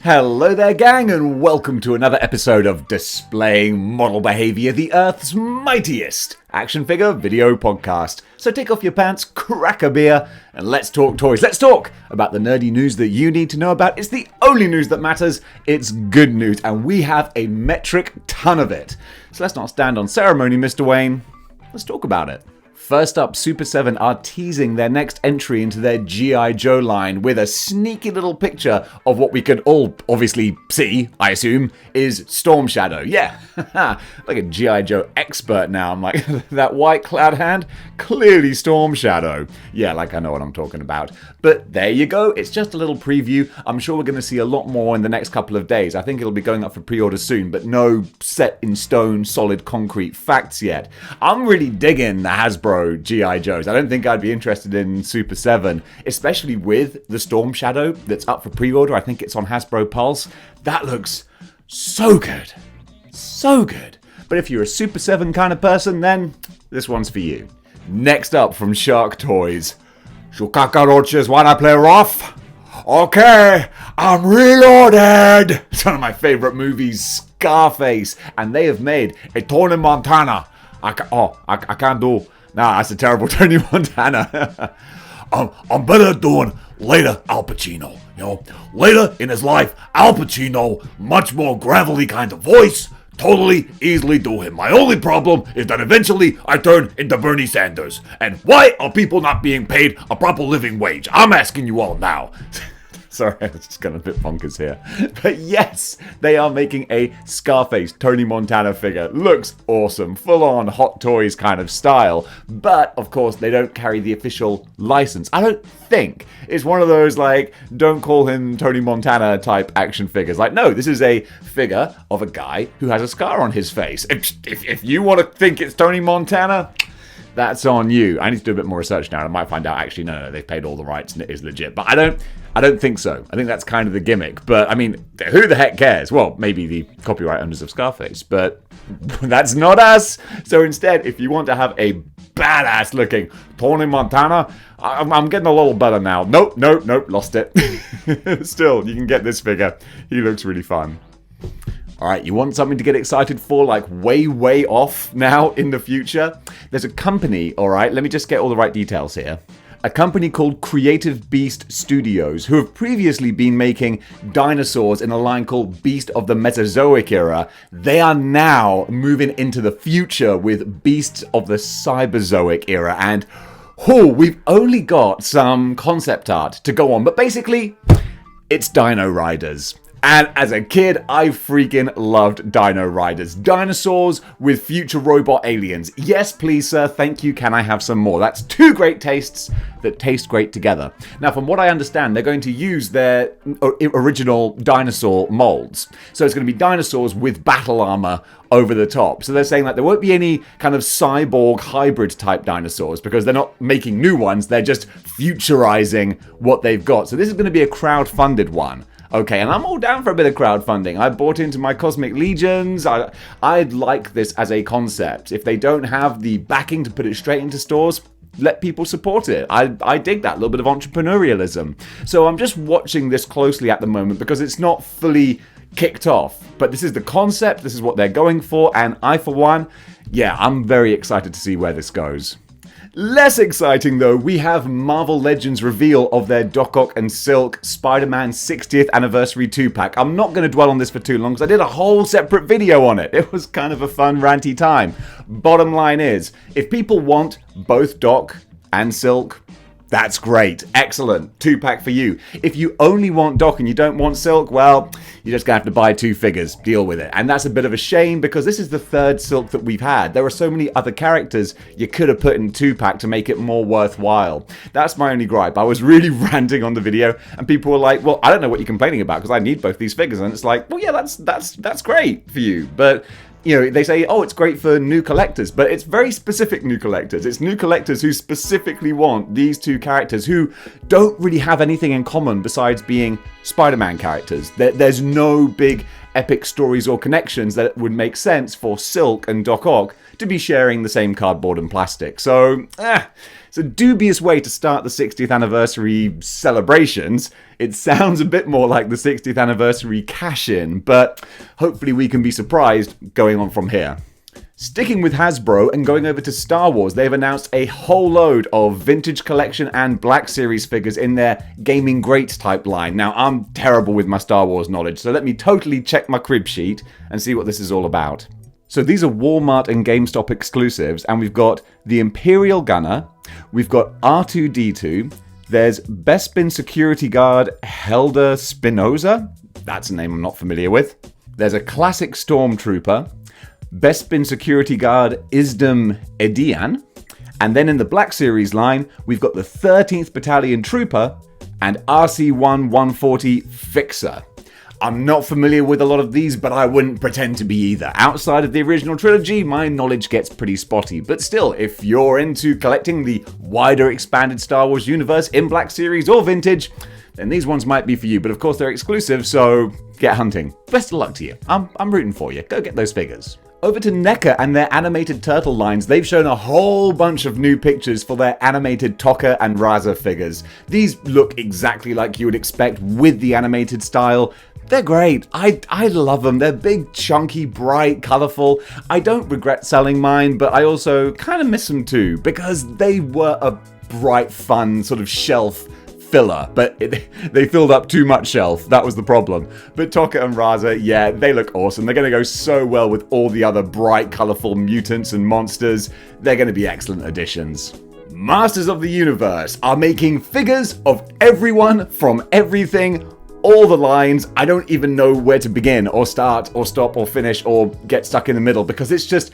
Hello there, gang, and welcome to another episode of Displaying Model Behaviour, the Earth's mightiest action figure video podcast. So take off your pants, crack a beer, and let's talk toys. Let's talk about the nerdy news that you need to know about. It's the only news that matters. It's good news, and we have a metric ton of it. So let's not stand on ceremony, Mr. Wayne. Let's talk about it. First up, Super 7 are teasing their next entry into their G.I. Joe line with a sneaky little picture of what we could all obviously see, I assume, is Storm Shadow. Yeah, like a G.I. Joe expert now. I'm like, that white cloud hand? Clearly Storm Shadow. Yeah, like I know what I'm talking about. But there you go, it's just a little preview. I'm sure we're going to see a lot more in the next couple of days. I think it'll be going up for pre-order soon, but no set in stone, solid concrete facts yet. I'm really digging the Hasbro G.I. Joes. I don't think I'd be interested in Super 7, especially with the Storm Shadow that's up for pre-order. I think it's on Hasbro Pulse. That looks so good. So good. But if you're a Super 7 kind of person, then this one's for you. Next up from Shark Toys. Shukakaroches, wanna play rough? Okay, I'm reloaded! It's one of my favorite movies, Scareface. And they have made a Tony Montana. I can't do... Nah, that's a terrible Tony Montana. I'm better doing later Al Pacino. You know, later in his life, Al Pacino, much more gravelly kind of voice, totally easily do him. My only problem is that eventually I turn into Bernie Sanders. And why are people not being paid a proper living wage? I'm asking you all now. Sorry, I was just going a bit bonkers here. But yes, they are making a Scarface Tony Montana figure. Looks awesome. Full-on Hot Toys kind of style. But, of course, they don't carry the official license. I don't think. It's one of those, like, don't call him Tony Montana type action figures. Like, no, this is a figure of a guy who has a scar on his face. If you want to think it's Tony Montana... that's on you. I need to do a bit more research now. I might find out, actually, no, they've paid all the rights and it is legit. But I don't think so. I think that's kind of the gimmick. But, I mean, who the heck cares? Well, maybe the copyright owners of Scarface. But that's not us. So instead, if you want to have a badass-looking Tony Montana, I'm getting a little better now. Nope, lost it. Still, you can get this figure. He looks really fun. Alright, you want something to get excited for, like way off now in the future? There's a company, alright, let me just get all the right details here. A company called Creative Beast Studios, who have previously been making dinosaurs in a line called Beast of the Mesozoic era. They are now moving into the future with Beasts of the Cyberzoic era, and we've only got some concept art to go on, but basically, it's Dino Riders. And as a kid, I freaking loved Dino Riders. Dinosaurs with future robot aliens. Yes, please, sir. Thank you. Can I have some more? That's two great tastes that taste great together. Now, from what I understand, they're going to use their original dinosaur molds. So it's going to be dinosaurs with battle armor over the top. So they're saying that there won't be any kind of cyborg hybrid type dinosaurs because they're not making new ones. They're just futurizing what they've got. So this is going to be a crowd-funded one. Okay, and I'm all down for a bit of crowdfunding. I bought into my Cosmic Legions. I'd like this as a concept. If they don't have the backing to put it straight into stores, let people support it. I dig that little bit of entrepreneurialism. So I'm just watching this closely at the moment because it's not fully kicked off. But this is the concept, this is what they're going for, and I, for one, yeah, I'm very excited to see where this goes. Less exciting though, we have Marvel Legends reveal of their Doc Ock and Silk Spider-Man 60th Anniversary 2-pack. I'm not going to dwell on this for too long because I did a whole separate video on it. It was kind of a fun, ranty time. Bottom line is, if people want both Doc and Silk, that's great. Excellent. 2-pack for you. If you only want Doc and you don't want Silk, well, you're just going to have to buy two figures. Deal with it. And that's a bit of a shame because this is the third Silk that we've had. There are so many other characters you could have put in 2-pack to make it more worthwhile. That's my only gripe. I was really ranting on the video and people were like, well, I don't know what you're complaining about because I need both these figures. And it's like, well, yeah, that's great for you. But you know, they say, oh, it's great for new collectors, but it's very specific new collectors. It's new collectors who specifically want these two characters who don't really have anything in common besides being Spider-Man characters. There's no big epic stories or connections that would make sense for Silk and Doc Ock to be sharing the same cardboard and plastic. So, it's a dubious way to start the 60th anniversary celebrations. It sounds a bit more like the 60th anniversary cash-in, but hopefully we can be surprised going on from here. Sticking with Hasbro and going over to Star Wars, they've announced a whole load of Vintage Collection and Black Series figures in their Gaming Greats type line. Now, I'm terrible with my Star Wars knowledge, so let me totally check my crib sheet and see what this is all about. So these are Walmart and GameStop exclusives, and we've got the Imperial Gunner, we've got R2-D2, there's Bespin Security Guard Helder Spinoza, that's a name I'm not familiar with, there's a Classic Stormtrooper, Bespin Security Guard Isdam Edian, and then in the Black Series line, we've got the 13th Battalion Trooper and RC-1-140 Fixer. I'm not familiar with a lot of these, but I wouldn't pretend to be either. Outside of the original trilogy, my knowledge gets pretty spotty. But still, if you're into collecting the wider expanded Star Wars universe in Black Series or Vintage, then these ones might be for you. But of course, they're exclusive, so get hunting. Best of luck to you. I'm rooting for you. Go get those figures. Over to NECA and their animated turtle lines, they've shown a whole bunch of new pictures for their animated Tokka and Razah figures. These look exactly like you would expect with the animated style. They're great. I love them. They're big, chunky, bright, colourful. I don't regret selling mine, but I also kind of miss them too, because they were a bright, fun sort of shelf filler, but they filled up too much shelf. That was the problem. But Tokka and Razah, yeah, they look awesome. They're going to go so well with all the other bright, colourful mutants and monsters. They're going to be excellent additions. Masters of the Universe are making figures of everyone from everything, all the lines. I don't even know where to begin or start or stop or finish or get stuck in the middle, because it's just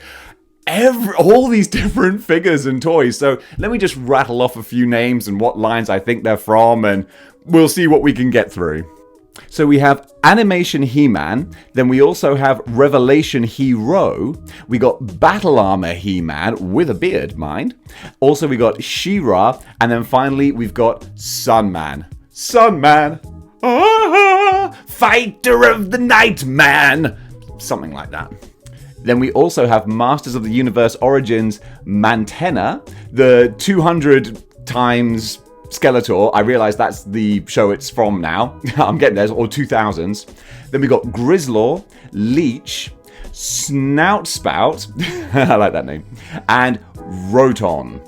all these different figures and toys. So let me just rattle off a few names and what lines I think they're from, and we'll see what we can get through. So we have Animation He-Man, then we also have Revelation Hero, we got Battle Armor He-Man, with a beard, mind. Also we got She-Ra, and then finally we've got Sunman. Sunman! Fighter of the Night Man! Something like that. Then we also have Masters of the Universe Origins Mantenna, the 200 times Skeletor. I realise that's the show it's from now. I'm getting there, or 2000s. Then we got Grislaw, Leech, Snout Spout, I like that name, and Roton.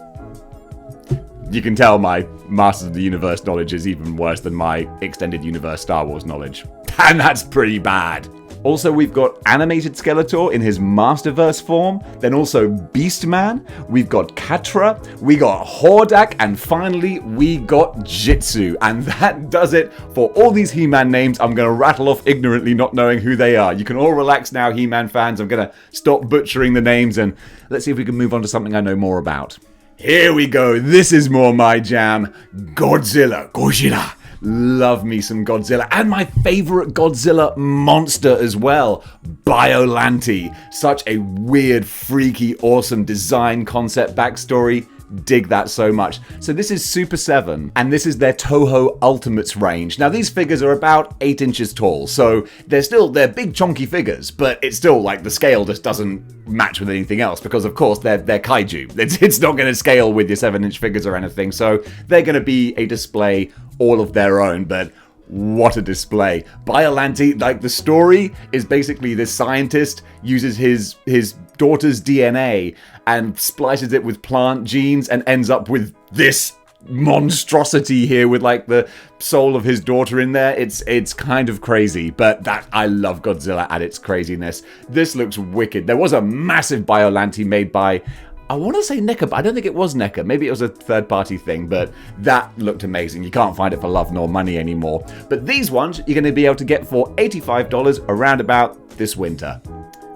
You can tell my Masters of the Universe knowledge is even worse than my Extended Universe Star Wars knowledge. And that's pretty bad. Also, we've got animated Skeletor in his Masterverse form, then also Beastman, we've got Katra, we got Hordak, and finally we got Jitsu. And that does it for all these He-Man names. I'm going to rattle off ignorantly, not knowing who they are. You can all relax now, He-Man fans. I'm going to stop butchering the names, and let's see if we can move on to something I know more about. Here we go, this is more my jam. Godzilla. Love me some Godzilla, and my favorite Godzilla monster as well, Biollante. Such a weird, freaky, awesome design, concept, backstory. Dig that so much. So this is Super 7, and this is their Toho Ultimates range. Now these figures are about 8 inches tall, so they're big chunky figures, but it's still like the scale just doesn't match with anything else, because of course they're Kaiju. It's not going to scale with your 7-inch figures or anything, so they're going to be a display all of their own, but what a display. Biollante, like the story is basically this scientist uses his daughter's DNA and splices it with plant genes and ends up with this monstrosity here with like the soul of his daughter in there. It's kind of crazy, but I love Godzilla at its craziness. This looks wicked. There was a massive Biollante made by, I want to say NECA, but I don't think it was NECA. Maybe it was a third-party thing, but that looked amazing. You can't find it for love nor money anymore. But these ones you're going to be able to get for $85 around about this winter.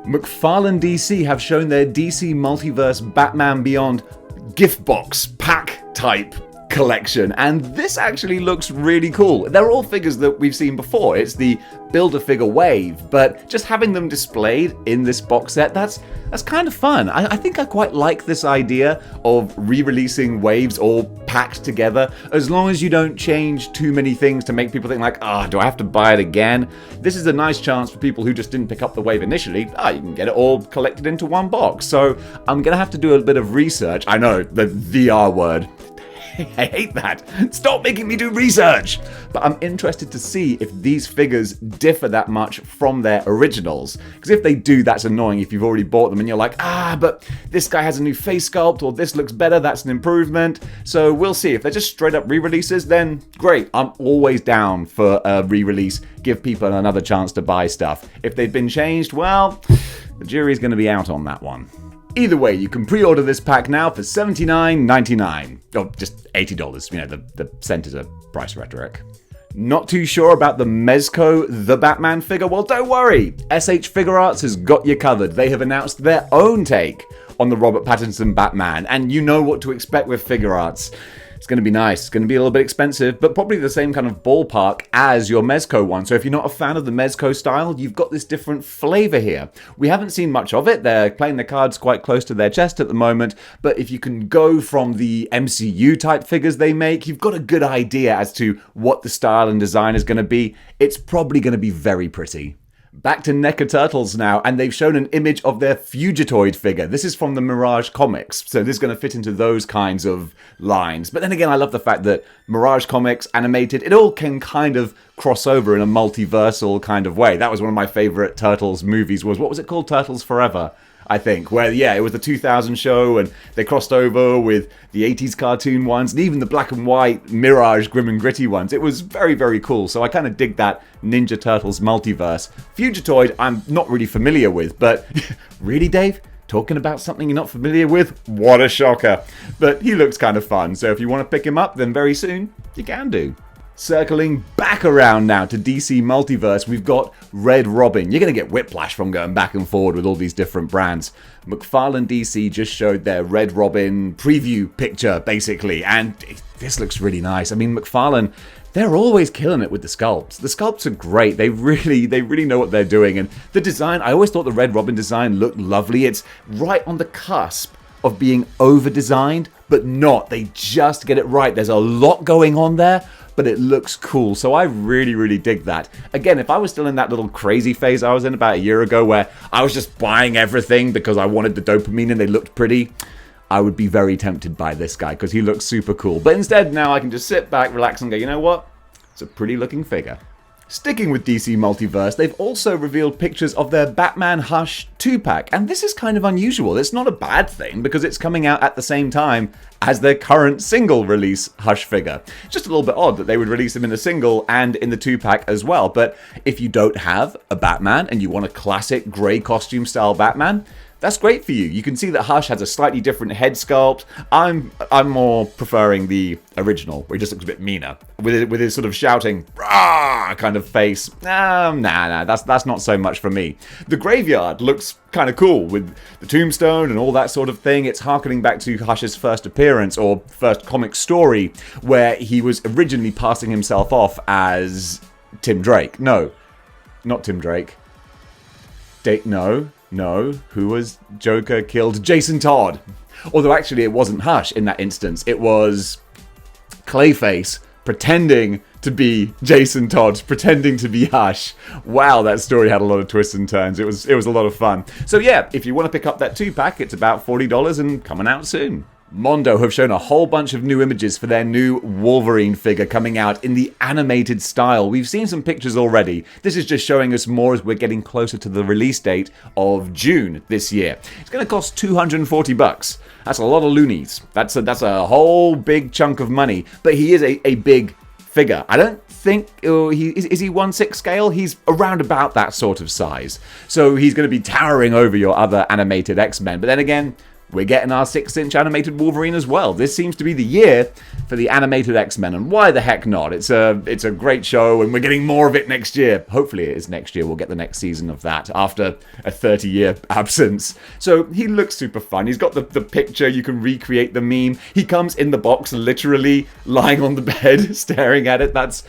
McFarlane DC have shown their DC Multiverse Batman Beyond gift box pack type collection, and this actually looks really cool. They're all figures that we've seen before. It's the Build-A-Figure wave, but just having them displayed in this box set, that's kind of fun. I think I quite like this idea of re-releasing waves all packed together, as long as you don't change too many things to make people think like, do I have to buy it again? This is a nice chance for people who just didn't pick up the wave initially. You can get it all collected into one box. So I'm gonna have to do a bit of research. I know, the VR word. I hate that. Stop making me do research. But I'm interested to see if these figures differ that much from their originals. Because if they do, that's annoying if you've already bought them and you're like, but this guy has a new face sculpt, or this looks better, that's an improvement. So we'll see. If they're just straight up re-releases, then great. I'm always down for a re-release. Give people another chance to buy stuff. If they've been changed, well, the jury's going to be out on that one. Either way, you can pre-order this pack now for $79.99. Or just $80. You know, the cent is a price rhetoric. Not too sure about the Mezco the Batman figure? Well, don't worry. SH Figuarts has got you covered. They have announced their own take on the Robert Pattinson Batman, and you know what to expect with Figuarts. It's going to be nice. It's going to be a little bit expensive, but probably the same kind of ballpark as your Mezco one. So if you're not a fan of the Mezco style, you've got this different flavor here. We haven't seen much of it. They're playing the cards quite close to their chest at the moment, but if you can go from the MCU type figures they make, you've got a good idea as to what the style and design is going to be. It's probably going to be very pretty. Back to NECA Turtles now, and they've shown an image of their Fugitoid figure. This is from the Mirage comics, so this is going to fit into those kinds of lines. But then again, I love the fact that Mirage comics, animated, it all can kind of cross over in a multiversal kind of way. That was one of my favorite Turtles movies, what was it called? Turtles Forever, I think, where, it was the 2000 show, and they crossed over with the 80s cartoon ones, and even the black and white Mirage Grim and Gritty ones. It was very, very cool, so I kind of dig that Ninja Turtles multiverse. Fugitoid, I'm not really familiar with, but really, Dave? Talking about something you're not familiar with? What a shocker. But he looks kind of fun, so if you want to pick him up, then very soon, you can do. Circling back around now to DC Multiverse, we've got Red Robin. You're going to get whiplash from going back and forward with all these different brands. McFarlane DC just showed their Red Robin preview picture, basically, and this looks really nice. I mean, McFarlane, they're always killing it with the sculpts. The sculpts are great. They really know what they're doing, and the design, I always thought the Red Robin design looked lovely. It's right on the cusp of being over-designed, but not. They just get it right. There's a lot going on there, but it looks cool. So I really, really dig that. Again, if I was still in that little crazy phase I was in about a year ago where I was just buying everything because I wanted the dopamine and they looked pretty, I would be very tempted by this guy because he looks super cool. But instead, now I can just sit back, relax, and go, you know what? It's a pretty looking figure. Sticking with DC Multiverse, they've also revealed pictures of their Batman Hush 2-pack, and this is kind of unusual. It's not a bad thing because it's coming out at the same time as their current single release Hush figure. It's just a little bit odd that they would release them in a single and in the 2-pack as well, but if you don't have a Batman and you want a classic grey costume style Batman, that's great for you. You can see that Hush has a slightly different head sculpt. I'm more preferring the original, where he just looks a bit meaner, with his sort of shouting "rah" kind of face. Nah, that's not so much for me. The graveyard looks kind of cool with the tombstone and all that sort of thing. It's harkening back to Hush's first appearance or first comic story, where he was originally passing himself off as Tim Drake. No, not Tim Drake. No, who was Joker killed? Jason Todd. Although actually it wasn't Hush in that instance. It was Clayface pretending to be Jason Todd, pretending to be Hush. Wow, that story had a lot of twists and turns. It was a lot of fun. So yeah, if you want to pick up that 2-pack, it's about $40 and coming out soon. Mondo have shown a whole bunch of new images for their new Wolverine figure coming out in the animated style. We've seen some pictures already. This is just showing us more as we're getting closer to the release date of June this year. It's going to cost $240. That's a lot of loonies. That's a whole big chunk of money. But he is a big figure. I don't think is he 1/6 scale? He's around about that sort of size. So he's going to be towering over your other animated X-Men. But then again, we're getting our 6-inch animated Wolverine as well. This seems to be the year for the animated X-Men, and why the heck not? It's a great show, and we're getting more of it next year. Hopefully it is next year. We'll get the next season of that after a 30-year absence. So he looks super fun. He's got the picture. You can recreate the meme. He comes in the box literally lying on the bed staring at it. That's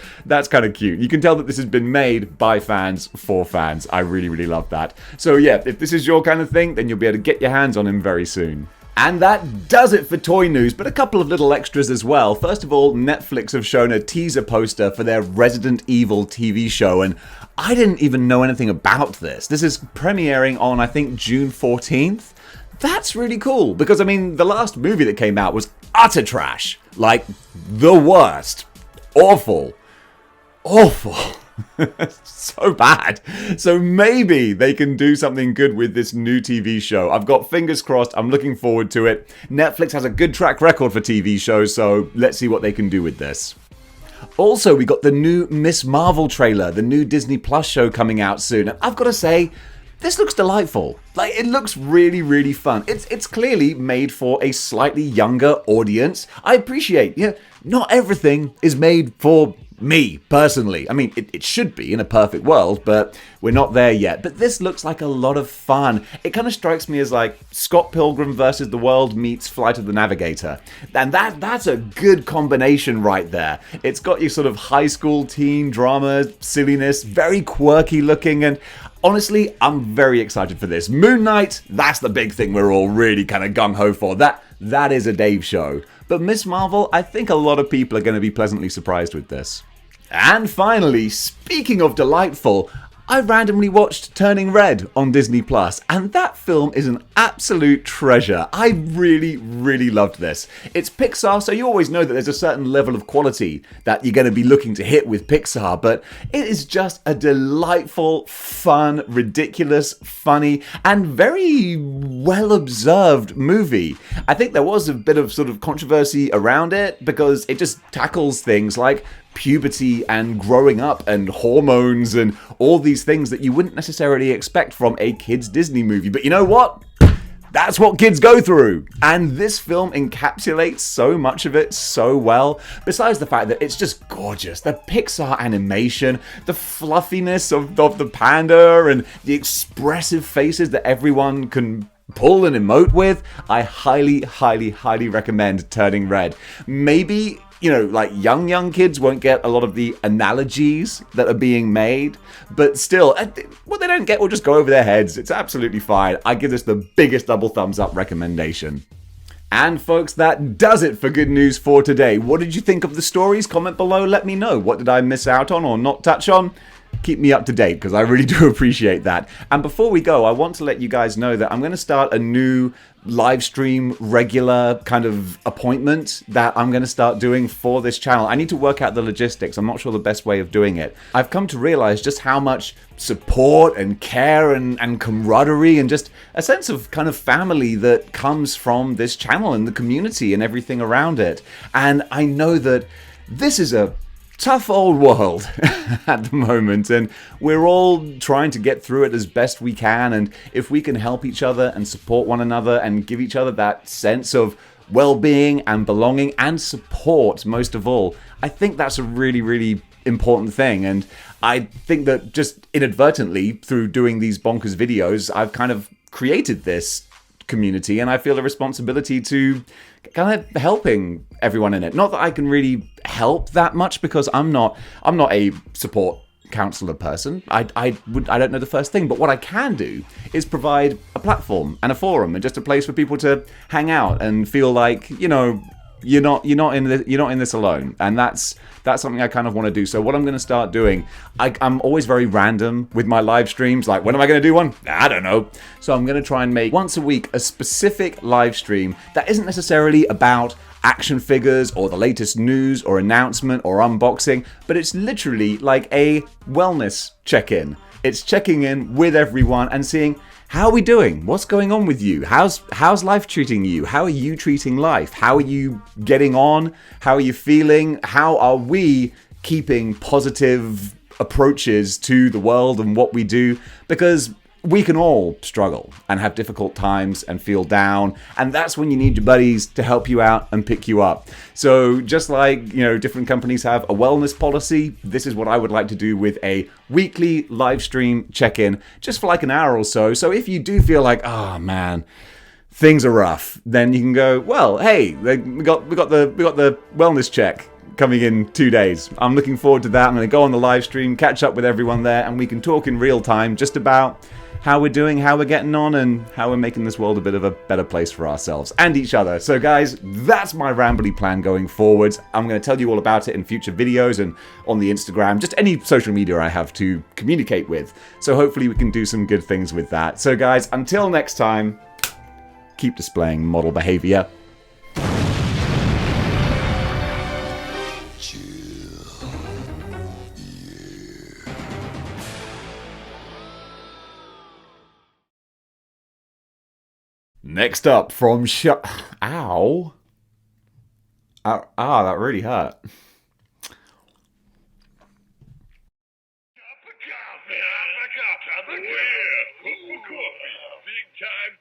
kind of cute. You can tell that this has been made by fans for fans. I really, really love that. So yeah, if this is your kind of thing, then you'll be able to get your hands on him very soon. And that does it for toy news, but a couple of little extras as well. First of all, Netflix have shown a teaser poster for their Resident Evil TV show, and I didn't even know anything about this. This is premiering on, I think, June 14th. That's really cool, because, I mean, the last movie that came out was utter trash. Like, the worst. Awful. So bad. So maybe they can do something good with this new TV show. I've got fingers crossed. I'm looking forward to it. Netflix has a good track record for TV shows, so let's see what they can do with this. Also, we got the new Miss Marvel trailer, the new Disney Plus show coming out soon. And I've got to say, this looks delightful. Like, it looks really, really fun. It's clearly made for a slightly younger audience. I appreciate, not everything is made for me, personally. I mean, it should be in a perfect world, but we're not there yet. But this looks like a lot of fun. It kind of strikes me as like Scott Pilgrim versus the World meets Flight of the Navigator. And that's a good combination right there. It's got your sort of high school teen drama, silliness, very quirky looking, and honestly, I'm very excited for this. Moon Knight, that's the big thing we're all really kind of gung-ho for. That is a Dave show. But Miss Marvel, I think a lot of people are going to be pleasantly surprised with this. And finally, speaking of delightful, I randomly watched Turning Red on Disney Plus, and that film is an absolute treasure. I really, really loved this. It's Pixar, so you always know that there's a certain level of quality that you're going to be looking to hit with Pixar, but it is just a delightful, fun, ridiculous, funny, and very well-observed movie. I think there was a bit of sort of controversy around it because it just tackles things like puberty and growing up and hormones and all these things that you wouldn't necessarily expect from a kids' Disney movie. But you know what? That's what kids go through. And this film encapsulates so much of it so well. Besides the fact that it's just gorgeous. The Pixar animation, the fluffiness of the panda and the expressive faces that everyone can pull and emote with. I highly, highly, highly recommend Turning Red. Maybe like young kids won't get a lot of the analogies that are being made, but still, what they don't get will just go over their heads. It's absolutely fine. I give this the biggest double thumbs up recommendation. And folks, that does it for good news for today. What did you think of the stories? Comment below, let me know. What did I miss out on or not touch on? Keep me up to date, because I really do appreciate that. And before we go, I want to let you guys know that I'm going to start a new live stream regular kind of appointment that I'm going to start doing for this channel. I need to work out the logistics. I'm not sure the best way of doing it. I've come to realize just how much support and care and camaraderie and just a sense of kind of family that comes from this channel and the community and everything around it. And I know that this is a tough old world at the moment, and we're all trying to get through it as best we can, and if we can help each other and support one another and give each other that sense of well-being and belonging and support, most of all, I think that's a really, really important thing. And I think that just inadvertently, through doing these bonkers videos, I've kind of created this community, and I feel a responsibility to kind of helping everyone in it. Not that I can really help that much, because I'm not a support counselor person. I don't know the first thing, but what I can do is provide a platform and a forum and just a place for people to hang out and feel like, you're not in this alone. And that's something I kind of want to do. So what I'm going to start doing, I'm always very random with my live streams. Like, when am I going to do one? I don't know. So I'm going to try and make once a week a specific live stream that isn't necessarily about action figures or the latest news or announcement or unboxing, but it's literally like a wellness check-in. It's checking in with everyone and seeing, how are we doing? What's going on with you? How's life treating you? How are you treating life? How are you getting on? How are you feeling? How are we keeping positive approaches to the world and what we do? Because we can all struggle and have difficult times and feel down, and that's when you need your buddies to help you out and pick you up. So just like, different companies have a wellness policy, this is what I would like to do with a weekly live stream check-in, just for like an hour or so. So if you do feel like, oh man, things are rough, then you can go, well, hey, we got the wellness check coming in 2 days. I'm looking forward to that. I'm going to go on the live stream, catch up with everyone there, and we can talk in real time just about how we're doing, how we're getting on, and how we're making this world a bit of a better place for ourselves and each other. So guys, that's my rambly plan going forwards. I'm going to tell you all about it in future videos and on the Instagram, just any social media I have to communicate with. So hopefully we can do some good things with that. So guys, until next time, keep displaying model behavior. Next up from Ow. That really hurt. Big time